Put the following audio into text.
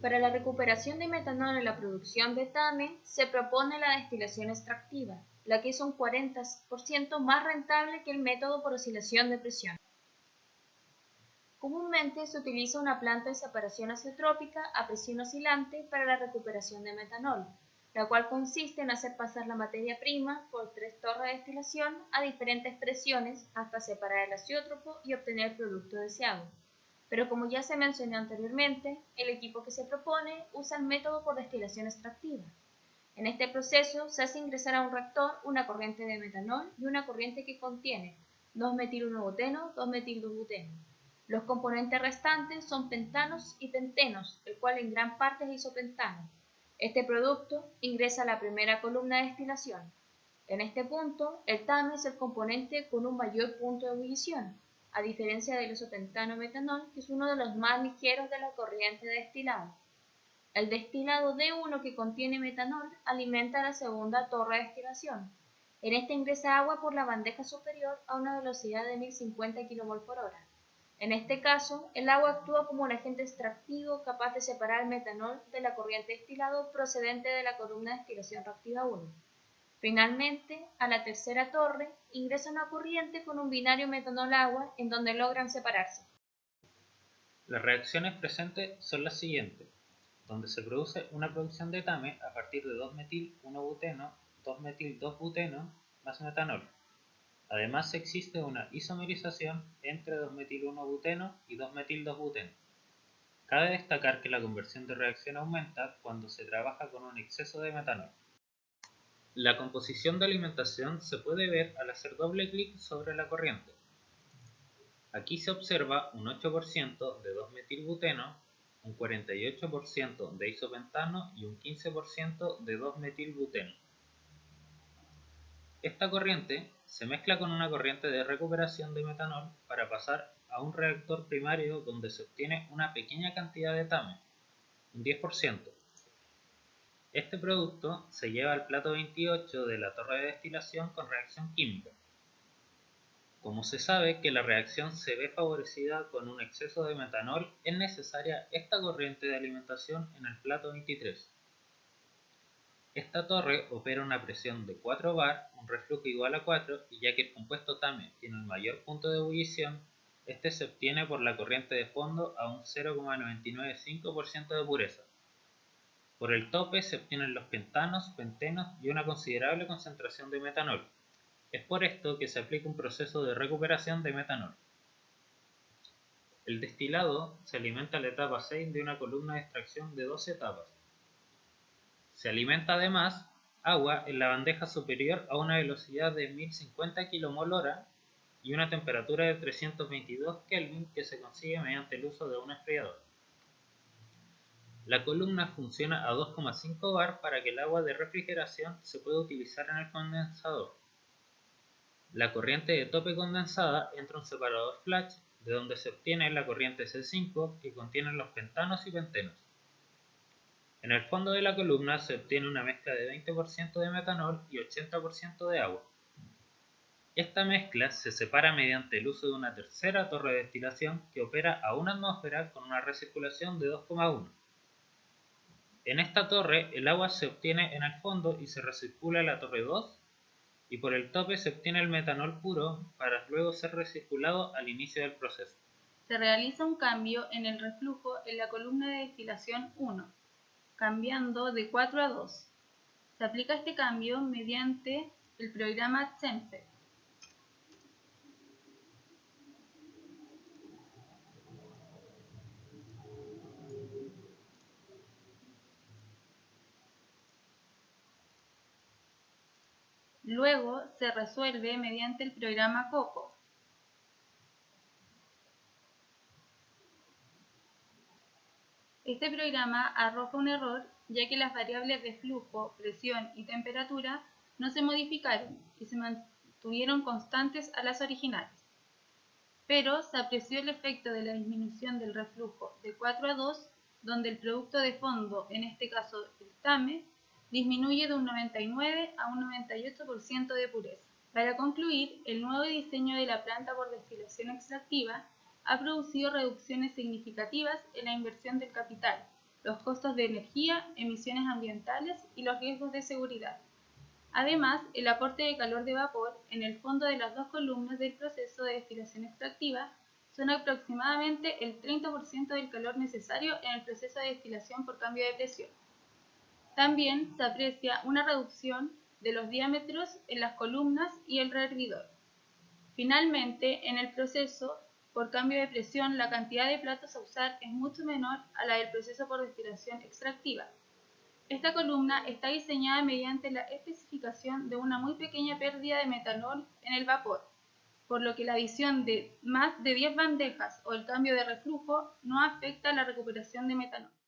Para la recuperación de metanol en la producción de TAME, se propone la destilación extractiva, la que es un 40% más rentable que el método por oscilación de presión. Comúnmente se utiliza una planta de separación azeotrópica a presión oscilante para la recuperación de metanol, la cual consiste en hacer pasar la materia prima por 3 torres de destilación a diferentes presiones hasta separar el azeótropo y obtener el producto deseado. Pero como ya se mencionó anteriormente, el equipo que se propone usa el método por destilación extractiva. En este proceso se hace ingresar a un reactor una corriente de metanol y una corriente que contiene 2-metil-1-buteno, 2-metil-2-buteno. Los componentes restantes son pentanos y pentenos, el cual en gran parte es isopentano. Este producto ingresa a la primera columna de destilación. En este punto, el TAME es el componente con un mayor punto de ebullición, a diferencia del isopentano-metanol, que es uno de los más ligeros de la corriente de destilado. El destilado D1 que contiene metanol alimenta la segunda torre de destilación. En esta ingresa agua por la bandeja superior a una velocidad de 1050 kmol/h. En este caso, el agua actúa como un agente extractivo capaz de separar el metanol de la corriente de destilado procedente de la columna de destilación reactiva 1. Finalmente, a la tercera torre ingresa una corriente con un binario metanol-agua en donde logran separarse. Las reacciones presentes son las siguientes, donde se produce una producción de TAME a partir de 2-metil-1-buteno, 2-metil-2-buteno más metanol. Además existe una isomerización entre 2-metil-1-buteno y 2-metil-2-buteno. Cabe destacar que la conversión de reacción aumenta cuando se trabaja con un exceso de metanol. La composición de alimentación se puede ver al hacer doble clic sobre la corriente. Aquí se observa un 8% de 2-metilbuteno, un 48% de isopentano y un 15% de 2-metilbuteno. Esta corriente se mezcla con una corriente de recuperación de metanol para pasar a un reactor primario donde se obtiene una pequeña cantidad de TAME, un 10%. Este producto se lleva al plato 28 de la torre de destilación con reacción química. Como se sabe que la reacción se ve favorecida con un exceso de metanol, es necesaria esta corriente de alimentación en el plato 23. Esta torre opera a una presión de 4 bar, un reflujo igual a 4, y ya que el compuesto TAME tiene el mayor punto de ebullición, este se obtiene por la corriente de fondo a un 0,995% de pureza. Por el tope se obtienen los pentanos, pentenos y una considerable concentración de metanol. Es por esto que se aplica un proceso de recuperación de metanol. El destilado se alimenta a la etapa 6 de una columna de extracción de 12 etapas. Se alimenta además agua en la bandeja superior a una velocidad de 1050 kmol/h y una temperatura de 322 Kelvin que se consigue mediante el uso de un enfriador. La columna funciona a 2,5 bar para que el agua de refrigeración se pueda utilizar en el condensador. La corriente de tope condensada entra a un separador flash, de donde se obtiene la corriente C5 que contiene los pentanos y pentenos. En el fondo de la columna se obtiene una mezcla de 20% de metanol y 80% de agua. Esta mezcla se separa mediante el uso de una tercera torre de destilación que opera a 1 atmósfera con una recirculación de 2,1. En esta torre el agua se obtiene en el fondo y se recircula a la torre 2 y por el tope se obtiene el metanol puro para luego ser recirculado al inicio del proceso. Se realiza un cambio en el reflujo en la columna de destilación 1, cambiando de 4 a 2. Se aplica este cambio mediante el programa CHEMPET. Luego se resuelve mediante el programa COCO. Este programa arroja un error ya que las variables de flujo, presión y temperatura no se modificaron y se mantuvieron constantes a las originales. Pero se apreció el efecto de la disminución del reflujo de 4 a 2, donde el producto de fondo, en este caso el TAME, disminuye de un 99 a un 98% de pureza. Para concluir, el nuevo diseño de la planta por destilación extractiva ha producido reducciones significativas en la inversión del capital, los costos de energía, emisiones ambientales y los riesgos de seguridad. Además, el aporte de calor de vapor en el fondo de las dos columnas del proceso de destilación extractiva son aproximadamente el 30% del calor necesario en el proceso de destilación por cambio de presión. También se aprecia una reducción de los diámetros en las columnas y el rehervidor. Finalmente, en el proceso por cambio de presión, la cantidad de platos a usar es mucho menor a la del proceso por destilación extractiva. Esta columna está diseñada mediante la especificación de una muy pequeña pérdida de metanol en el vapor, por lo que la adición de más de 10 bandejas o el cambio de reflujo no afecta la recuperación de metanol.